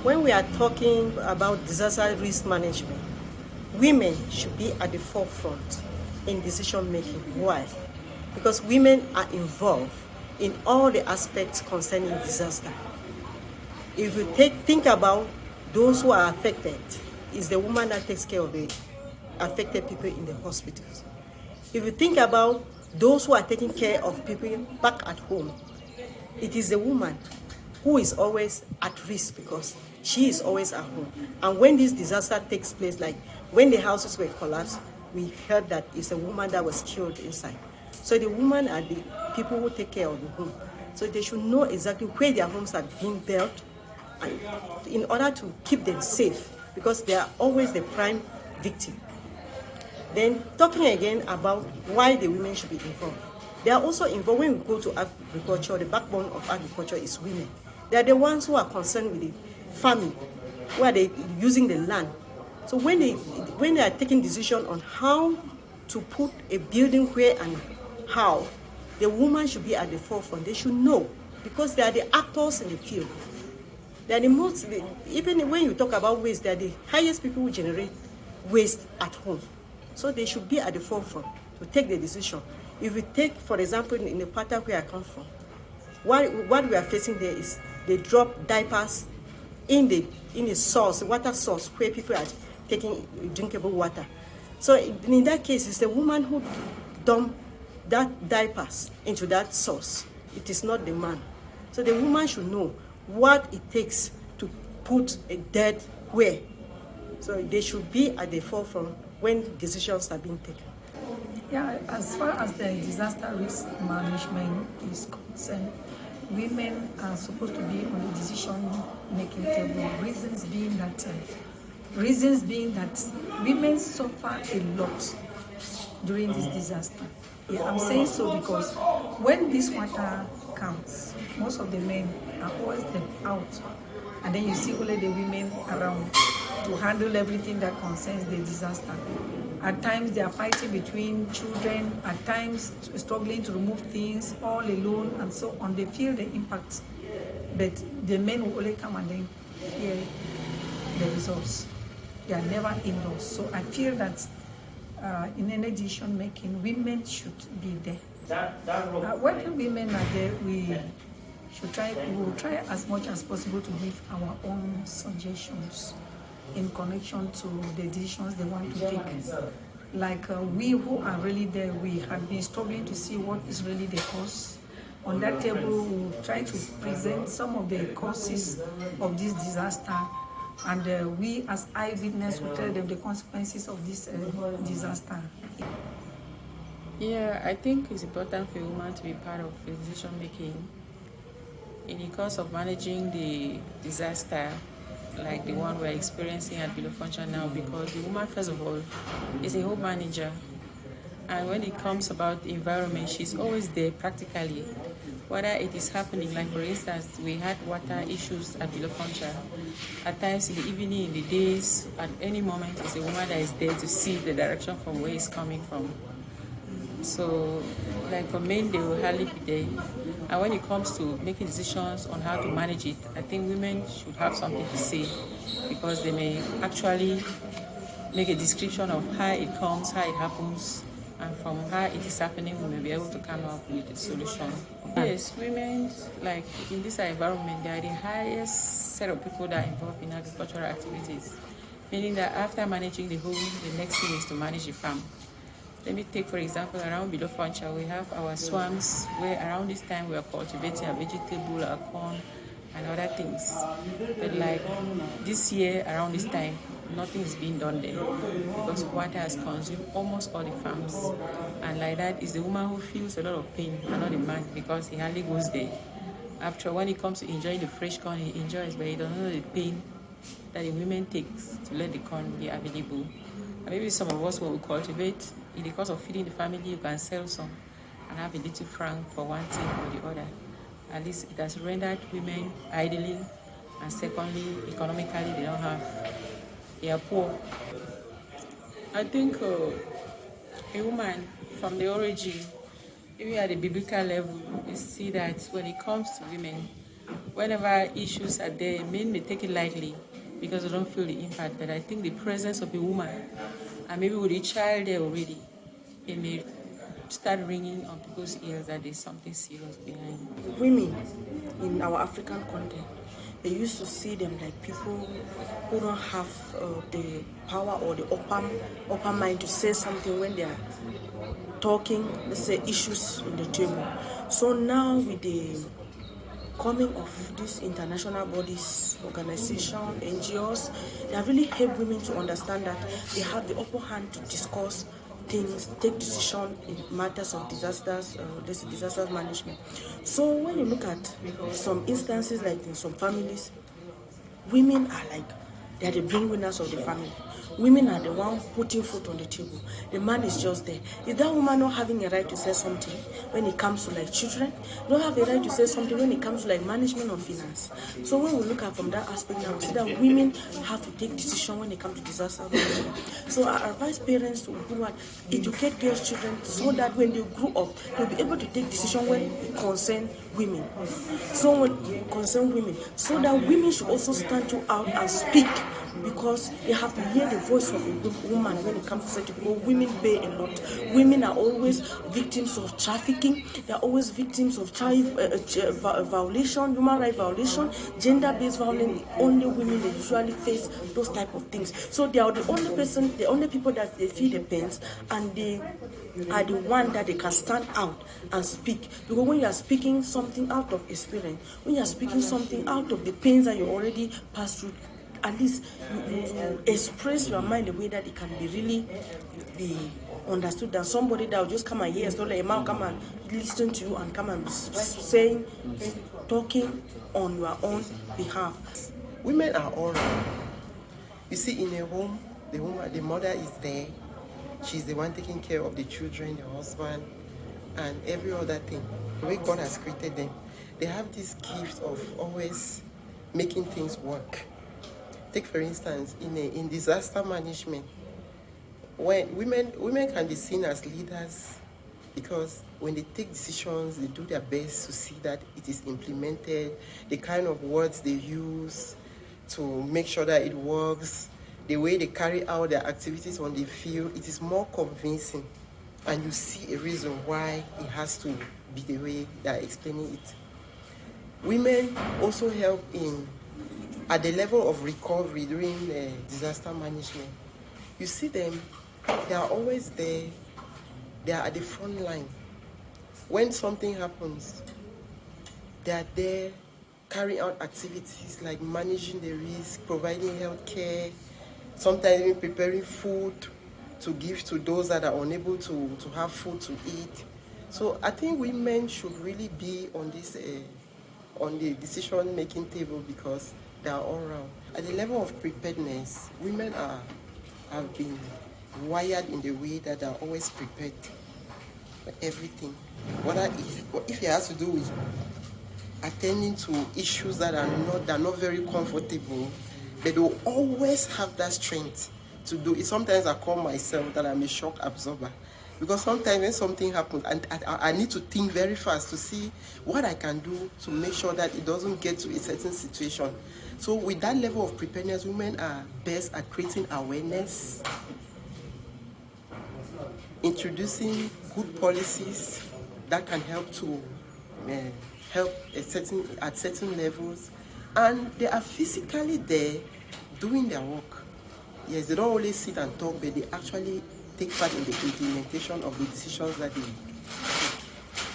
When we are talking about disaster risk management, women should be at the forefront in decision making. Why? Because women are involved in all the aspects concerning disaster. If you think about those who are affected, it's the woman that takes care of the affected people in the hospitals. If you think about those who are taking care of people back at home, it is the woman who is always at risk because she is always at home. And when this disaster takes place, like when the houses were collapsed, we heard that it's a woman that was killed inside. So the women are the people who take care of the home. So they should know exactly where their homes are being built and in order to keep them safe, because they are always the prime victim. Then talking again about why the women should be involved. They are also involved when we go to agriculture. The backbone of agriculture is women. They are the ones who are concerned with the farming, where they using the land. So when they are taking decision on how to put a building where and how, the woman should be at the forefront. They should know, because they are the actors in the field. They are the most, even when you talk about waste, they are the highest people who generate waste at home. So they should be at the forefront to take the decision. If we take, for example, in the part where I come from, what we are facing there is they drop diapers in the source, water source, where people are taking drinkable water. So in that case, it's the woman who dump that diapers into that source. It is not the man. So the woman should know what it takes to put a dead where. So they should be at the forefront when decisions are being taken. Yeah, as far as the disaster risk management is concerned, women are supposed to be on the decision-making table. Reasons being that women suffer a lot during this disaster. Yeah, I'm saying so because when this water comes, most of the men are always out, and then you see only the women around to handle everything that concerns the disaster. At times they are fighting between children, at times struggling to remove things all alone, and so on. They feel the impact, but the men will only come and then hear the results. They are never indoors. So I feel that in any decision making, women should be there. When women are there, we will try as much as possible to give our own suggestions in connection to the decisions they want to take. Like we who are really there, we have been struggling to see what is really the cause. On that table, we will try to present some of the causes of this disaster, and we as eyewitness will tell them the consequences of this disaster. Yeah, I think it's important for a woman to be part of the decision making in the course of managing the disaster like the one we're experiencing at Below Function now, because the woman, first of all, is a home manager. And when it comes about the environment, she's always there practically. Whether it is happening, like for instance, we had water issues at Below Function. At times in the evening, in the days, at any moment, it's a woman that is there to see the direction from where it's coming from. So, like for men, they will hardly be there. And when it comes to making decisions on how to manage it, I think women should have something to say, because they may actually make a description of how it comes, how it happens, and from how it is happening, we may be able to come up with a solution. Yes, women, like in this environment, they are the highest set of people that are involved in agricultural activities, meaning that after managing the home, the next thing is to manage the farm. Let me take, for example, around Below Function, we have our swamps where around this time we are cultivating our vegetable, our corn, and other things. But like this year, around this time, nothing is being done there because water has consumed almost all the farms. And like that is the woman who feels a lot of pain, and not the man, because he hardly goes there. After, when it comes to enjoying the fresh corn, he enjoys, but he doesn't know the pain that the women takes to let the corn be available. And maybe some of us will cultivate. In the course of feeding the family, you can sell some and have a little franc for one thing or the other. At least it has rendered women idling, and secondly, economically, they are poor. I think a woman from the origin, even at the biblical level, you see that when it comes to women, whenever issues are there, men may take it lightly because they don't feel the impact. But I think the presence of a woman, and maybe with a child there already, it may start ringing on people's ears that there's something serious behind. Women in our African context, they used to see them like people who don't have the power or the upper mind to say something when they are talking, let's say, issues in the table. So now with the coming of these international bodies, organization, NGOs, they have really helped women to understand that they have the upper hand to discuss things, take decision in matters of disasters, disaster management. So when you look at some instances, like in some families, women are like, they are the breadwinners of the family. Women are the one putting food on the table. The man is just there. Is that woman not having a right to say something when it comes to like children? Don't have a right to say something when it comes to like management of finance. So when we look at from that aspect now, we see that women have to take decision when it comes to disaster management. So I advise parents to do what? Educate their children so that when they grow up, they'll be able to take decision when it concerns women. So when it concerns women, so that women should also stand out and speak, because they have to hear the voice of a woman when it comes to safety. Because women pay a lot. Women are always victims of trafficking. They are always victims of child violation, human rights violation, gender-based violence. Only women they usually face those type of things. So they are the only people that they feel the pains, and they are the one that they can stand out and speak. Because when you are speaking something out of experience, when you are speaking something out of the pains that you already passed through, at least you express your mind the way that it can be really be understood than somebody that will just come and hear. So like a man come and listen to you and come and saying, talking on your own behalf. Women are all right. You see, in a home, the mother is there. She's the one taking care of the children, the husband, and every other thing. The way God has created them, they have this gift of always making things work. Take for instance, in disaster management, when women can be seen as leaders, because when they take decisions, they do their best to see that it is implemented, the kind of words they use to make sure that it works, the way they carry out their activities on the field, it is more convincing, and you see a reason why it has to be the way they are explaining it. Women also help at the level of recovery during disaster management. You see them, they are always there, they are at the front line. When something happens, they are there carrying out activities like managing the risk, providing health care, sometimes even preparing food to give to those that are unable to have food to eat. So I think women should really be on this on the decision-making table, because they are all around. At the level of preparedness, women have been wired in the way that they are always prepared for everything. Whether if it has to do with attending to issues that are not very comfortable, but they will always have that strength to do it. Sometimes I call myself that I'm a shock absorber, because sometimes when something happens, and I need to think very fast to see what I can do to make sure that it doesn't get to a certain situation. So with that level of preparedness, women are best at creating awareness, introducing good policies that can help to help at certain levels, and they are physically there doing their work. Yes, they don't only sit and talk, but they actually take part in the implementation of the decisions that